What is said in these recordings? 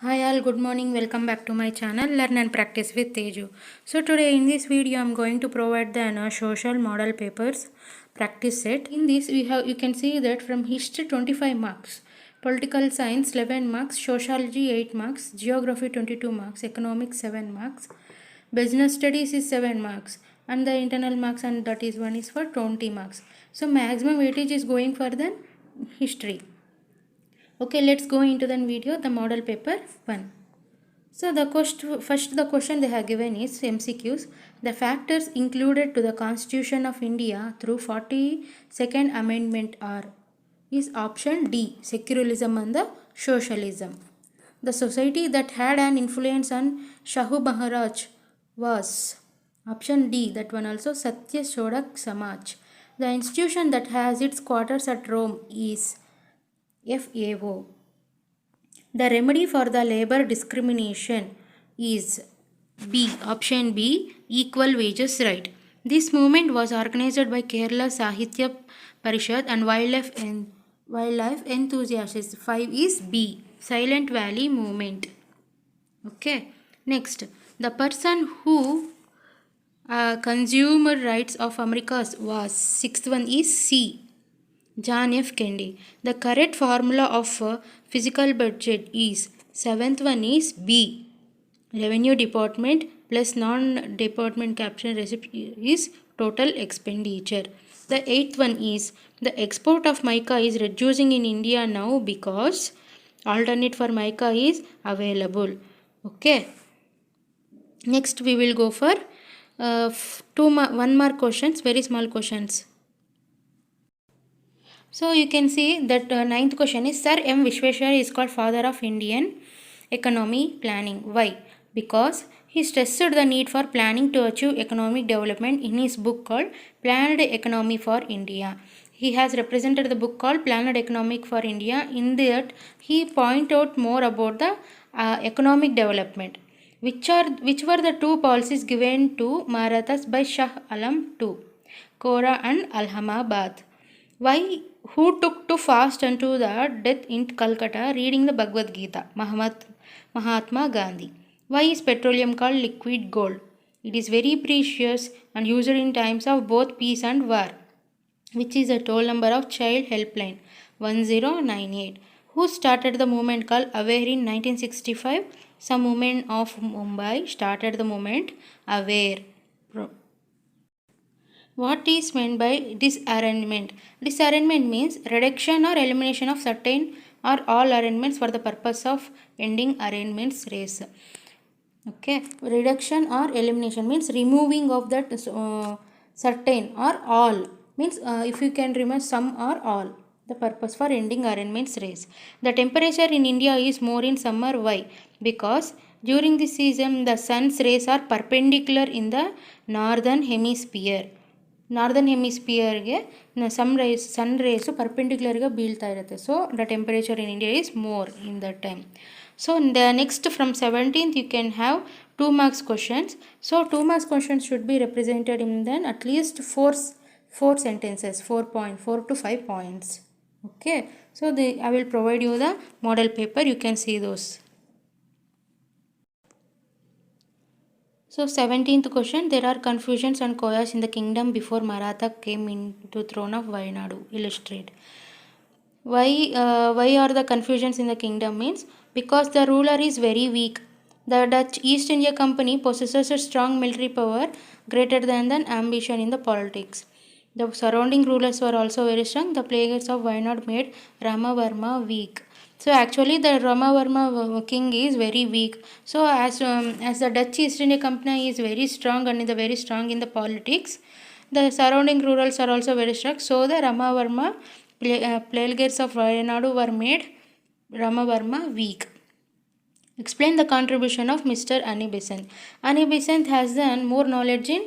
Hi all, good morning. Welcome back to my channel Learn and Practice with Teju. So today in this video I am going to provide the social model papers practice set. In this you can see that from history 25 marks, political science 11 marks, sociology 8 marks, geography 22 marks, economics 7 marks, business studies is 7 marks, and the internal marks and that is one is for 20 marks. So maximum weightage is going for the history. Okay, let's go into the video, the model paper 1. So the question they have given is MCQs. The factors included to the Constitution of India through 42nd Amendment are is option D, secularism and the socialism. The society that had an influence on Shahu Maharaj was option D, that one also Satya Shodak Samaj. The institution that has its quarters at Rome is FAO. The remedy for the labor discrimination is B, option B, equal wages right. This movement was organized by Kerala Sahitya Parishad and wildlife enthusiasts. 5 is B, Silent Valley movement. Okay. Next, the person who consumer rights of Americas was sixth one is C, John F. Kennedy. The correct formula of physical budget is seventh one is B. Revenue department plus non-department caption receipt is total expenditure. The eighth one is the export of mica is reducing in India now because alternate for mica is available. Okay. Next we will go for 1 mark questions, very small questions. So you can see that ninth question is Sir M. Vishweshwar is called father of Indian economy planning. Why? Because he stressed the need for planning to achieve economic development in his book called Planned Economy for India. He has represented the book called Planned Economic for India. In that he point out more about the economic development. Which were the two policies given to Marathas by Shah Alam II, Kora and Allahabad? Why? Who took to fast unto the death in Calcutta reading the Bhagavad Gita? Mahatma Gandhi. Why is petroleum called liquid gold? It is very precious and used in times of both peace and war. Which is the toll number of child helpline? 1098. Who started the movement called Aware in 1965? Some women of Mumbai started the movement Aware. What is meant by disarrangement? Disarrangement means reduction or elimination of certain or all arrangements for the purpose of ending arrangements race. Okay, reduction or elimination means removing of that certain or all means if you can remove some or all. The purpose for ending arrangements race. The temperature in India is more in summer. Why? Because during this season the sun's rays are perpendicular in the northern hemisphere. Northern ಹೆಮಿಸ್ಪಿಯರ್ಗೆ sun rays ಪರ್ಪೆಂಡಿಕ್ಯುಲರ್ಗೆ ಬೀಳ್ತಾ ಇರುತ್ತೆ. So the temperature in India is more in that time. So the next from 17th you can have 2 marks questions. So 2 marks questions should be represented in then at least 4 sentences, 4 to 5 points. Okay. So I will provide you the model paper. You can see those. So 17th question, there are confusions and chaos in the kingdom before Maratha came into throne of Vaynadu. Illustrate. Why are the confusions in the kingdom means? Because the ruler is very weak. The Dutch East India Company possesses a strong military power greater than ambition in the politics. The surrounding rulers were also very strong. The plagues of Wayanad made Ramavarma weak. So actually the Ramavarma king is very weak. So as the Dutch East India Company is very strong and is very strong in the politics, the surrounding rulers are also very strong. So the Ramavarma plagues of Vayanadu were made Ramavarma weak. Explain the contribution of Mr. Annie Besant. Annie Besant has done more knowledge in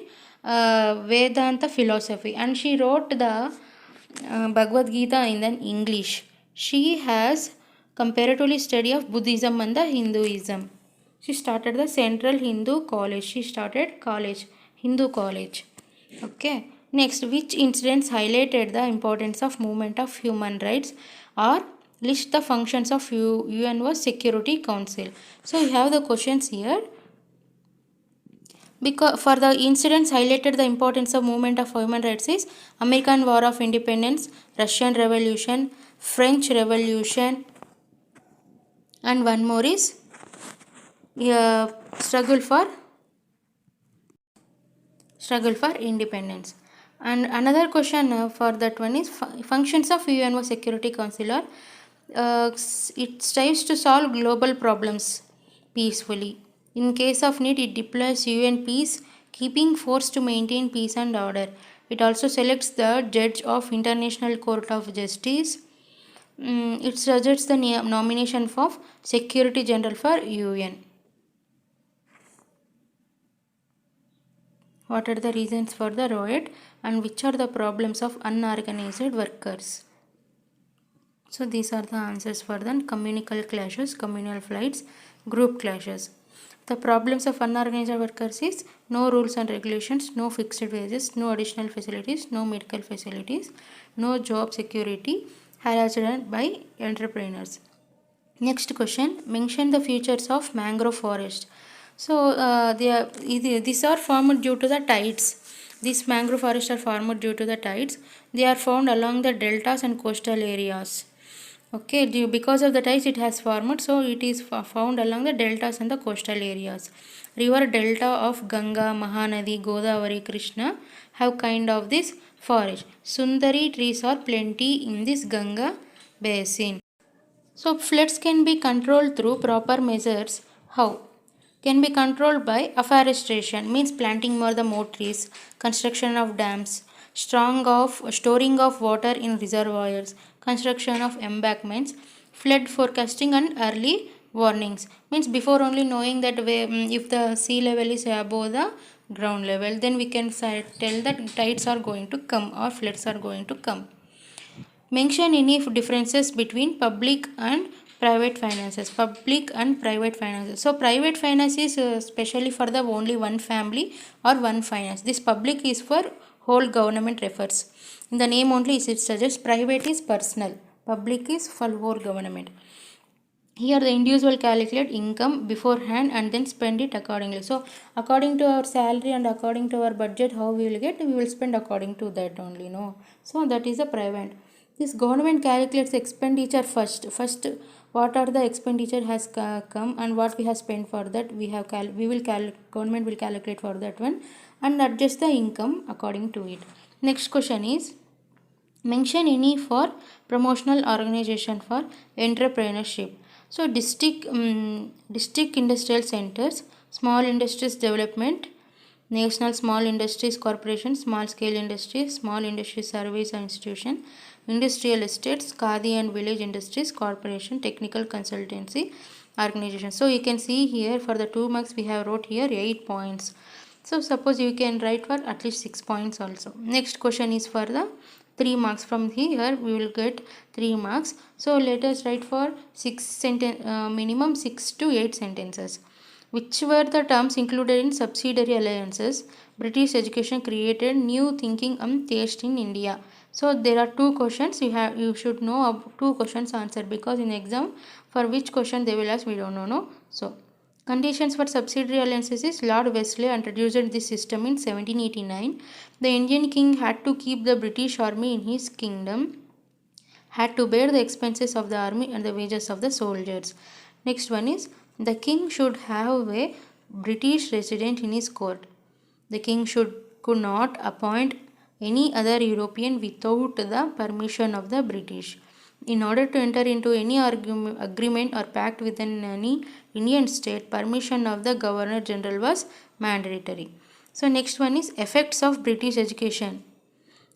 Vedanta philosophy and she wrote the Bhagavad Gita in English. She has comparatively study of Buddhism and the Hinduism. She started the Central Hindu College. She started Hindu College. Okay. Next, which incidents highlighted the importance of movement of human rights or List the functions of UNO Security Council. So we have the questions here. Because for the incidents highlighted the importance of movement of human rights is American War of Independence, Russian Revolution, French Revolution, and one more is struggle for independence. And another question for that one is functions of UNO Security Council are it strives to solve global problems peacefully. In case of need, it deploys UN peace keeping force to maintain peace and order. It also selects the judge of International Court of Justice. It suggests the nomination of Security General for UN. What are the reasons for the riot and which are the problems of unorganized workers? So these are the answers for the communal clashes, communal flights, group clashes. The problems of unorganized workers is no rules and regulations, no fixed wages, no additional facilities, no medical facilities, no job security, harassed by entrepreneurs. Next question, mention the features of mangrove forest. So these are formed due to the tides. These mangrove forests are formed due to the tides. They are found along the deltas and coastal areas. Okay, because of the tides it has formed, so it is found along the deltas and the coastal areas. River delta of Ganga, Mahanadi, Godavari, Krishna have kind of this forest. Sundari trees are plenty in this Ganga basin. So floods can be controlled through proper measures. How? Can be controlled by afforestation, means planting more trees, construction of dams, storing of water in reservoirs, construction of embankments, flood forecasting and early warnings, means before only knowing that if the sea level is above the ground level, then we can tell that tides are going to come or floods are going to come. Mention any differences between public and private finances. Public and private finances. So private finance is specially for the only one family or one finance. This public is for whole government refers. In the name only it suggests private is personal. Public is for whole government. Here the individual calculate income beforehand and then spend it accordingly. So according to our salary and according to our budget how we will get, we will spend according to that only. No. So that is a private. This government calculates expenditure first. What are the expenditure has come and what we have spent for that government will calculate for that one and adjust the income according to it. Next question is mention any for promotional organization for entrepreneurship. So district industrial centers, small industries development, National Small Industries Corporation, Small Scale Industries, Small Industry Service Institution, Industrial Estates, Khadi and Village Industries Corporation, Technical Consultancy Organization. So you can see here for the 2 marks we have wrote here 8 points. So suppose you can write for at least 6 points also. Next question is for the 3 marks. From here we will get 3 marks. So let us write for minimum 6 to 8 sentences. Which were the terms included in subsidiary alliances? British education created new thinking and taste in India. So there are 2 questions. You should know 2 questions answered because in exam for which question they will ask we don't know. No? So conditions for subsidiary alliances is Lord Wesley introduced this system in 1789. The Indian king had to keep the British army in his kingdom, had to bear the expenses of the army and the wages of the soldiers. Next one is the king should have a British resident in his court. The king could not appoint any other European without the permission of the British. In order to enter into any agreement or pact with any Indian state, permission of the Governor General was mandatory. So next one is effects of British education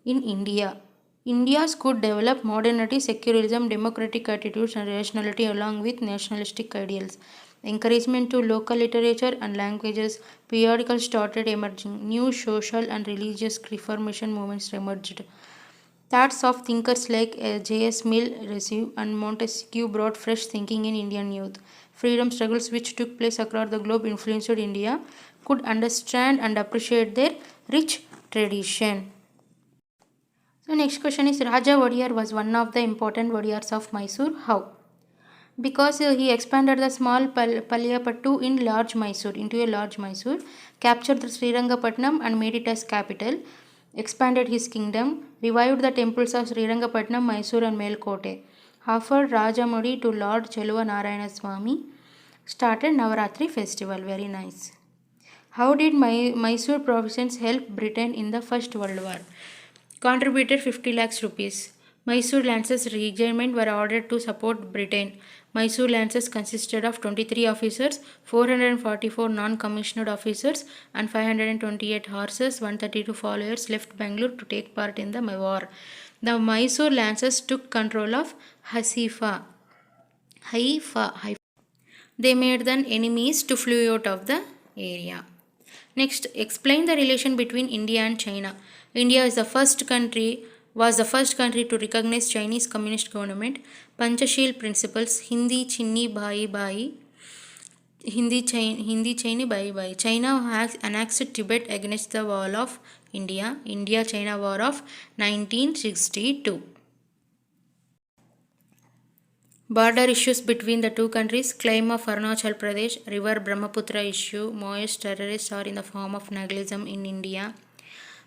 in India. Indians could develop modernity, secularism, democratic attitudes and rationality along with nationalistic ideals. Encouragement to local literature and languages, periodicals started emerging. New social and religious reformation movements emerged. Thoughts of thinkers like J.S. Mill, Rousseau and Montesquieu brought fresh thinking in Indian youth. Freedom struggles which took place across the globe influenced India could understand and appreciate their rich tradition. So next question is Raja Wadiyar was one of the important Wadiyars of Mysore. How? Because he expanded the small Palyapattu in large Mysore into a large Mysore, captured the Srirangapatnam and made it as capital, expanded his kingdom, revived the temples of Srirangapatnam, Mysore and Melkote, offered Rajamudi to Lord Cheluva Narayana Swami, started Navaratri festival. Very nice. How did Mysore province help Britain in the First World War? Contributed 50 lakhs rupees. Mysore Lancers regiment were ordered to support Britain. Mysore Lancers consisted of 23 officers, 444 non-commissioned officers and 528 horses. 132 followers left Bangalore to take part in the war. The Mysore Lancers took control of Haifa. They made the enemies to flee out of the area. Next, explain the relation between India and China. India was the first country to recognize Chinese Communist government. Panchashil principles, Hindi Chinni Bhai Bhai, Hindi Chini Bhai Bhai. China has annexed Tibet against the wall of India. India-China War of 1962. Border issues between the two countries, claim of Arunachal Pradesh, river Brahmaputra issue, Maoist terrorists are in the form of Nagalism in India,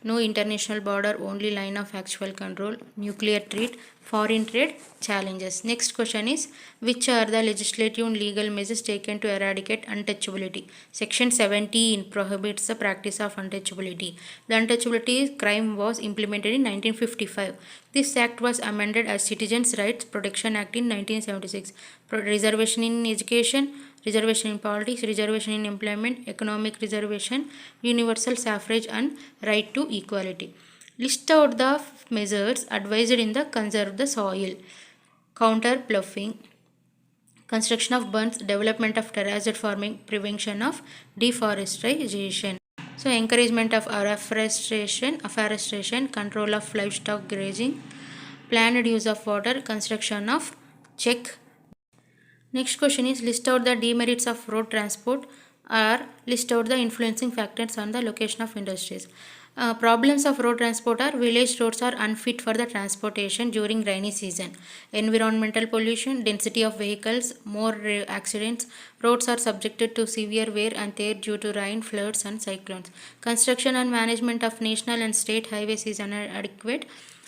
no international border, only line of actual control, nuclear threat, foreign trade challenges. Next question is, which are the legislative and legal measures taken to eradicate untouchability? Section 17 prohibits the practice of untouchability. The untouchability crime was implemented in 1955. This act was amended as Citizens' Rights Protection Act in 1976. Reservation in education, reservation in politics, reservation in employment, economic reservation, universal suffrage and right to equality. List out the measures advised in the conserve the soil, counter bluffing, construction of burns, development of terraced farming, prevention of deforestation. So encouragement of afforestation, control of livestock grazing, planned use of water, construction of check. Next question is, list out the demerits of road transport or list out the influencing factors on the location of industries. Problems of road transport are village roads are unfit for the transportation during rainy season. Environmental pollution, density of vehicles, more accidents. Roads are subjected to severe wear and tear due to rain, floods and cyclones. Construction and management of national and state highways is inadequate.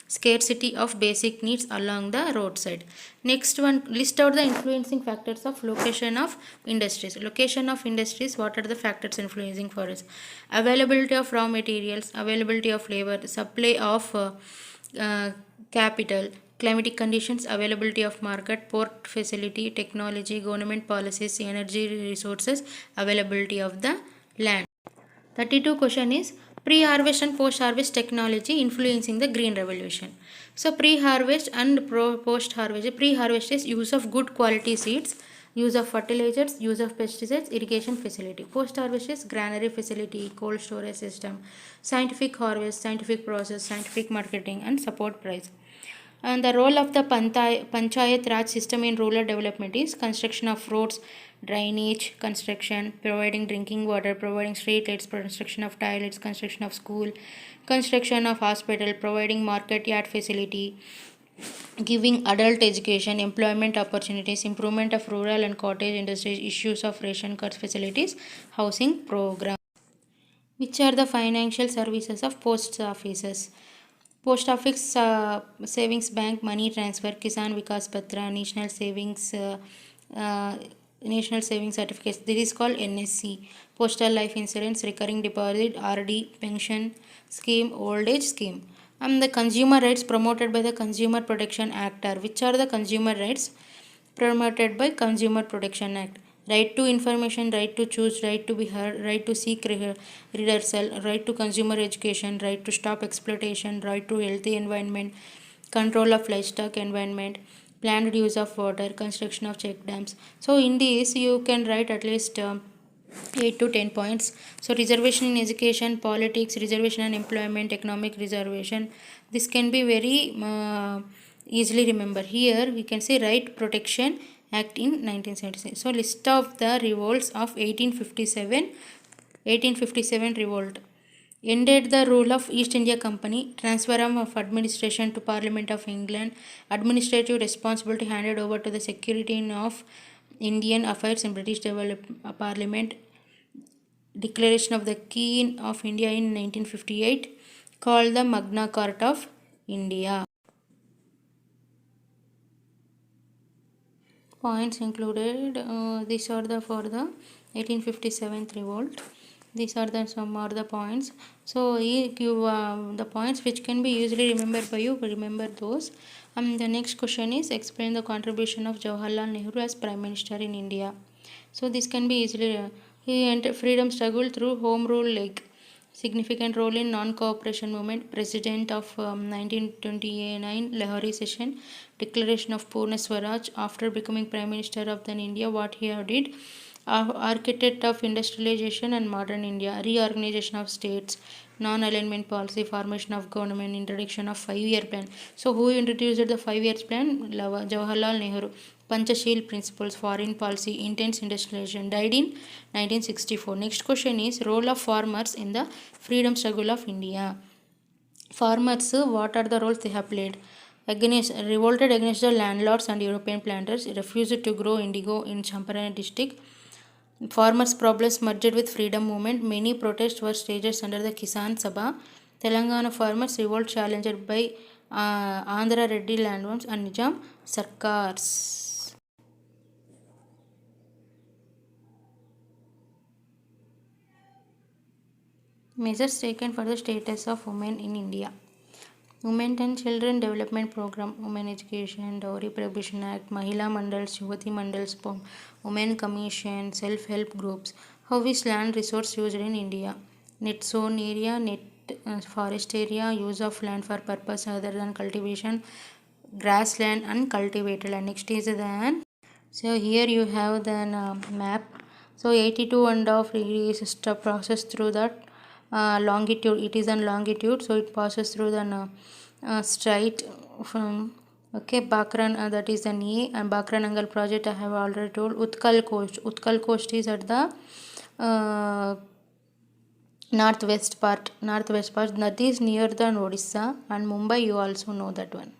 Scarcity of basic needs along the roadside. Next one, list out the influencing factors of location of industries. Location of industries, what are the factors influencing for us? Availability of raw materials, availability of labor, supply of capital, climatic conditions, availability of market, port facility, technology, government policies, energy resources, availability of the land. 32 question is, pre-harvest and post-harvest technology influencing the green revolution. So pre-harvest and post-harvest. Pre-harvest is use of good quality seeds, use of fertilizers, use of pesticides, irrigation facility. Post-harvest is granary facility, cold storage system, scientific harvest, scientific process, scientific marketing and support price. And the role of the Panchayat Raj system in rural development is construction of roads, drainage, construction, providing drinking water, providing street lights, construction of toilets, construction of school, construction of hospital, providing market yard facility, giving adult education, employment opportunities, improvement of rural and cottage industries, issues of ration cards facilities, housing program. Which are the financial services of post offices? Post Office Savings Bank, Money Transfer, Kisan Vikas Patra, National Savings Certificates. This is called NSC. Postal Life Insurance, Recurring Deposit, RD, Pension Scheme, Old Age Scheme. And the consumer rights promoted by the Consumer Protection Act are, which are the consumer rights promoted by Consumer Protection Act? Right to information, right to choose, right to be heard, right to seek redressal, right to consumer education, right to stop exploitation, right to healthy environment, control of livestock environment, planned use of water, construction of check dams. So in this you can write at least 8 to 10 points. So reservation in education, politics, reservation in employment, economic reservation. This can be very easily remember. Here we can say Right Protection Act in 1976. So list of the revolts of 1857 revolt. ended the rule of East India Company, transfer of administration to Parliament of England, administrative responsibility handed over to the Secretary of Indian Affairs in British Parliament, declaration of the Queen of India in 1958, called the Magna Carta of India. Points included, these are the for the 1857 revolt. These are the some are the points. So you the points which can be easily remembered by you. Remember those. The next question is explain the contribution of Jawaharlal Nehru as Prime Minister in India. So this can be easily. He entered freedom struggle through Home Rule League. Significant role in non-cooperation movement, president of 1929 Lahori session, declaration of Purna Swaraj. After becoming prime minister of then India, what he did, architect of industrialization and modern India, reorganization of states, non-alignment policy, formation of government, introduction of 5-year plan. So who introduced the 5-year plan? Jawaharlal Nehru. Panchashil principles, foreign policy, intense industrialization, died in 1964. Next question is role of farmers in the freedom struggle of India. Farmers, what are the roles they have played? Revolted against the landlords and European planters, refused to grow indigo in Champaran district. Farmers' problems merged with freedom movement. Many protests were staged under the Kisan Sabha. Telangana farmers revolt challenged by Andhra Reddy landlords and Nizam Sarkars. Measures taken for the status of women in India. Women and Children Development Program, Women Education, Dowry Prohibition Act, Mahila Mandals, Yuvati Mandals, Women Commission, Self-Help Groups. How is land resource used in India? Net zone area, net forest area, use of land for purpose other than cultivation, grassland uncultivated. And next is the so here you have the map. So 82.5 degrees is the process through that longitude. It is on longitude, so it passes through the straight from Bakran, that is an A, and Bakran Angle project I have already told. Utkal Coast is at the northwest part that is near the Odisha, and Mumbai you also know that one.